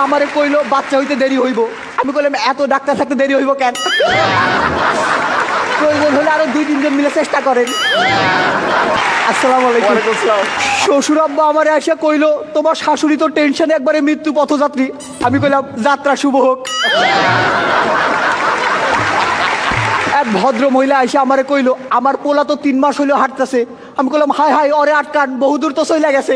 আমারে কইলো বাচ্চা হইতে দেরি হইব। আমি কইলাম এত ডাক্তার থাকতে দেরি হইব কেন? প্রয়োজন হলে আরো 2-3 জন মিলে চেষ্টা করেন। আসসালামু আলাইকুম। শ্বশুর আব্বা আমারে এসে কইলো তোমার শাশুড়ি তো টেনশনে একবারে মৃত্যু পথযাত্রী। আমি কইলাম যাত্রা শুভ হোক। এক ভদ্র মহিলা এসে আমারে কইলো আমার পোলা তো 3 মাস হইলো হাঁটতেছে। আমি কইলাম হাই হাই ওরে আটকান, বহুদূর তো চলে গেছে।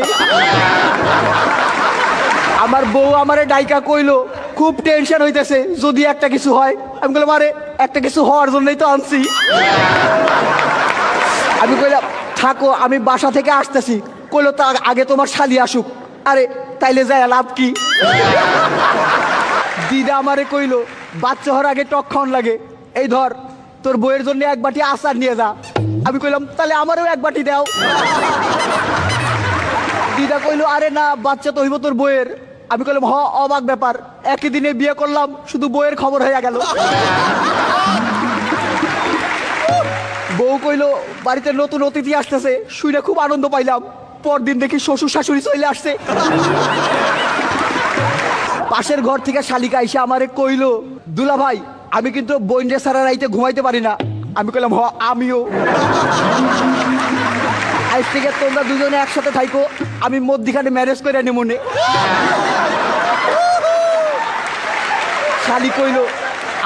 আমার বউ আমারে ডাইকা কইলো খুব টেনশন হইতেছে যদি একটা কিছু হয়। আমি কইলাম আরে একটা কিছু হওয়ার জন্যই তো আনছি। আমি কইলাম থাকো আমি বাসা থেকে আসতেছি। কইলো তা আগে তোমার শালি আসুক। আরে তাইলে যায় লাভ কি? দিদা আমারে কইলো বাচ্চা হওয়ার আগে টক খাওয়ান লাগে, এই ধর তোর বইয়ের জন্য 1 বাটি আচার নিয়ে যা। আমি কইলাম তাহলে আমারও 1 বাটি দাও। দিদা কইলো আরে না বাচ্চা তো হইব তোর বইয়ের। আমি কইলাম হ অবাক ব্যাপার, একই দিনে বিয়ে করলাম শুধু বইয়ের খবর হয়ে গেল। বউ কইলো বাড়িতে নতুন অতিথি আসতেছে, শুনে খুব আনন্দ পাইলাম। পরদিন দেখি শ্বশুর শাশুড়ি চলে আসছে। পাশের ঘর থেকে শালিকা এসে আমারে কইলো দুলা ভাই আমি কিন্তু বইনরে সারা রাইতে ঘুমাইতে পারি না। আমি কইলাম হ আমিও। আজ থেকে তোমরা দুজনে একসাথে থাইকো, আমি মধ্যিখানে ম্যারেজ করে আনি মনে। শালি কইলো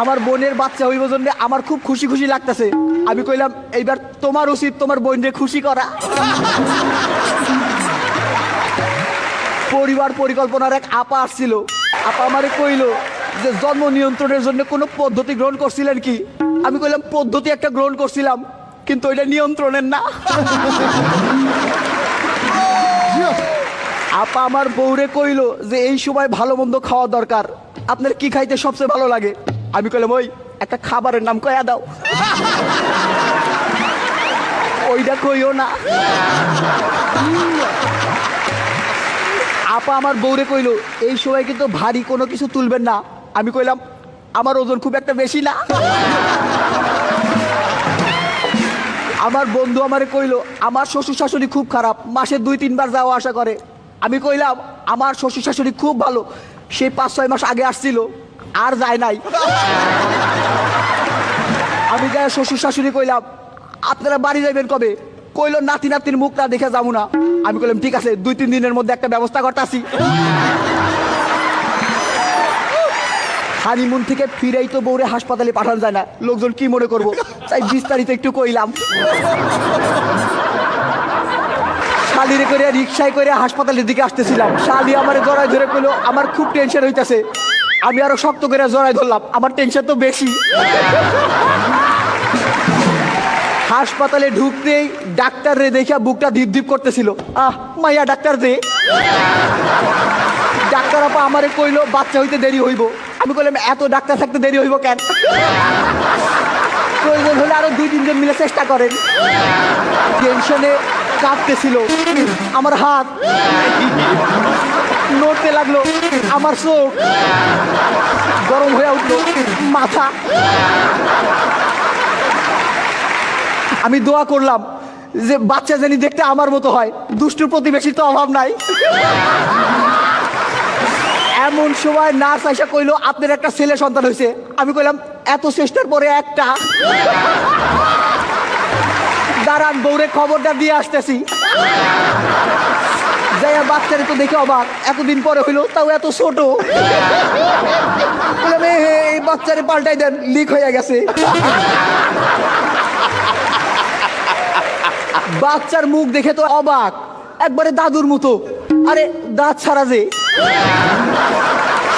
আমার বোনের বাচ্চা হইব জন্য আমার খুব খুশি খুশি লাগতেছে। আমি কইলাম এইবার তোমার উচিত তোমার বোনরে খুশি করা। পরিবার পরিকল্পনার এক আপা আসছিল। আপা আমারে কইলো যে জন্ম নিয়ন্ত্রণের জন্য কোনো পদ্ধতি গ্রহণ করছিলেন কি? আমি কইলাম পদ্ধতি একটা গ্রহণ করছিলাম কিন্তু ওইটা নিয়ন্ত্রণের না। আপা আমার বউরে কইলো যে এই সময় ভালো মন্দ খাওয়া দরকার, আপনার কি খাইতে সবচেয়ে ভালো লাগে? আমি কইলাম ওই একটা খাবারের নাম কয়া দাও। ওইটা কইও না। আপা আমার বউরে কইলো এই সময় কিন্তু ভারী কোনো কিছু তুলবেন না। আমি কইলাম আমার ওজন খুব একটা বেশি না। আমার বন্ধু আমারে কইলো আমার শ্বশুর শাশুড়ি খুব খারাপ, মাসে 2-3 বার যাওয়া আসা করে। আমি কইলাম আমার শ্বশুর শাশুড়ি খুব ভালো, সেই 5-6 মাস আগে আসছিল আর যায় নাই। আমি যাই শ্বশুর শাশুড়ি কইলাম আপনারা বাড়ি যাবেন কবে? কইলো নাতি নাতির মুখ না দেখে যাবো না। আমি কইলাম ঠিক আছে 2-3 দিনের মধ্যে একটা ব্যবস্থা করতেছি। হানিমুন থেকে ফিরেই তো বউরে হাসপাতালে পাঠানো যায় না, লোকজন কি মনে করবো, তাই বিস্তারিত একটু কইলাম। শালিরে করে রিক্সায় করে হাসপাতালের দিকে আসতেছিলাম। শালি আমার জড়াই ধরে কইলো আমার খুব টেনশন হইতেছে। আমি আরো শক্ত করে জড়াই ধরলাম, আমার টেনশন তো বেশি। হাসপাতালে ঢুকতেই ডাক্তার রে দেখে বুকটা ধীপ ধীপ করতেছিল। আহ মাইয়া ডাক্তার রে। ডাক্তার আপা আমারে কইলো বাচ্চা হইতে দেরি হইব। আমি কইলাম এত ডাক্তার থাকতে দেরি হইব কেন? প্রয়োজন হলে আরো 2-3 জন মিলে চেষ্টা করেন। টেনশনে কাঁপতেছিল আমার হাত, নড়তে লাগলো আমার চোখ, গরম হয়ে উঠলো মাথা। আমি দোয়া করলাম যে বাচ্চা জানি দেখতে আমার মতো হয়, দুষ্টুর প্রতিবেশীর তো অভাব নাই। এমন সময় নার্স আইসা কইলো আপনার একটা ছেলে সন্তান হয়েছে। আমি কইলাম এত চেষ্টার পরে একটা। দাঁড়ান বউরে খবরটা দিয়ে আসতেছি। যাইয়া বাচ্চারে তো দেখে অবাক, এতদিন পরে হইলো তাও এত ছোট। এই বাচ্চারে পাল্টাই দেন, লিক হয়ে গেছে। বাচ্চার মুখ দেখে তো অবাক, একবারে দাদুর মতো। আরে দাঁত ছাড়া যে।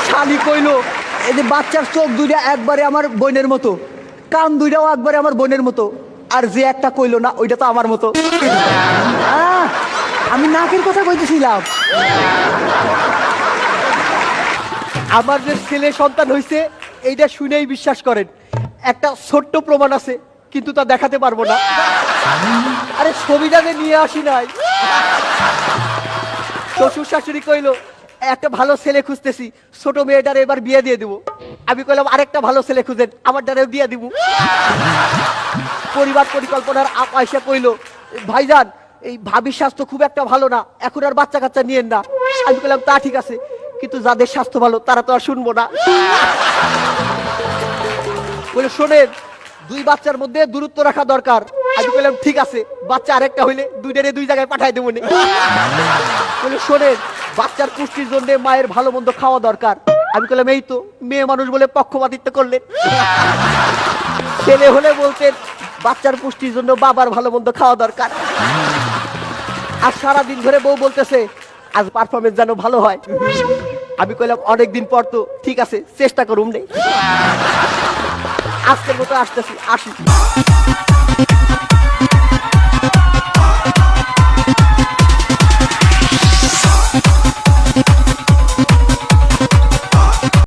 শালি কইলো এই যে বাচ্চার চোখ দুইটা একবারে আমার বোনের মতো, কান দুইটাও একবারে আমার বোনের মতো, আর যে একটা কইলো না ওইটা তো আমার মতো। আমি নাকের কথা কইতেছিলাম। আমার যে ছেলে সন্তান হয়েছে এইটা শুনেই বিশ্বাস করেন। একটা ছোট্ট প্রমাণ আছে কিন্তু তা দেখাতে পারবো না। আরে ছবিটা নিয়ে আসি নাই। শ্বশুর শাশুড়ি কইলো একটা ভালো ছেলে খুঁজতেছি, ছোট মেয়েটারে এবার বিয়ে দিয়ে দিব। আমি কইলাম আরেকটা ভালো ছেলে খুঁজেন, আমার দ্বারাও বিয়ে দিব। পরিবার পরিকল্পনার পয়সা কইলো ভাইজান এই ভাবির স্বাস্থ্য খুব একটা ভালো না, এখন আর বাচ্চা কাচ্চা নিয়েন না। আমি বললাম তা ঠিক আছে, কিন্তু যাদের স্বাস্থ্য ভালো তারা তো আর শুনবো না। বলে শোনেন, 2 বাচ্চার মধ্যে দূরত্ব রাখা দরকার। আমি বললাম ঠিক আছে, বাচ্চা আরেকটা হইলে 2টারে 2 জায়গায় পাঠাই দেবো নি। বলে শোনেন, বাচ্চার পুষ্টির জন্য মায়ের ভালো মন্দ খাওয়া দরকার। আমি বললাম এই তো, মেয়ে মানুষ বলে পক্ষপাতিত্ব করলেন। ছেলে হলে বলতেন বাচ্চার পুষ্টির জন্য বাবার ভালো মন্দ খাওয়া দরকার। আর সারাদিন ধরে বউ বলতেছে আজ পারফরমেন্স যেন ভালো হয়। আমি কইলাম অনেকদিন পর তো, ঠিক আছে চেষ্টা করুম নেই। আজকের মতো আসতেছি, আসি।